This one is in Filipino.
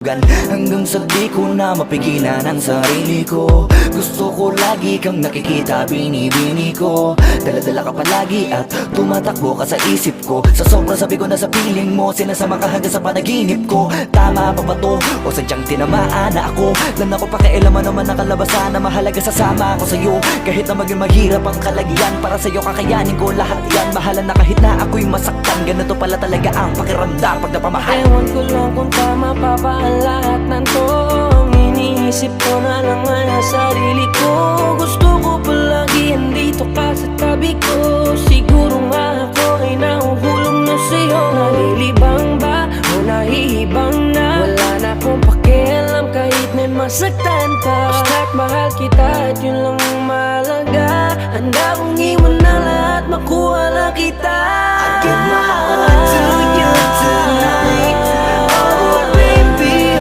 Hanggang sa di ko na mapigilan ang sarili ko. Gusto ko lagi kang nakikita, binibini ko. Dala-dala ka palagi at tumatakbo ka sa isip ko. Sa sobrang sabi ko na sa piling mo, sinasama ka hanggang sa panaginip ko. Tama pa ba to? O sadyang tinamaan na ako? Lan ako pakialaman naman ang kalabasan na mahalaga, sasama ako sa'yo. Kahit na maging maghirap ang kalagyan, para sa'yo kakayanin ko lahat yan. Mahalan na kahit na ako'y masaktan, ganito pala talaga ang pakiramdam pag napamahal. Ewan ko lang kung tama pa ba ang lahat ng to. Iniisip ko na lang ang sarili ko. Gusto ko palagi andito ka sa tabi ko. Siguro nga ako ay nahuhulog na sa'yo. Nalilibang ba o nahihibang na? Wala na akong pakialam kahit may masaktan pa. Basta't mahal kita at yun lang ang mahalaga. Handa kong iwan na lahat, makuha lang kita.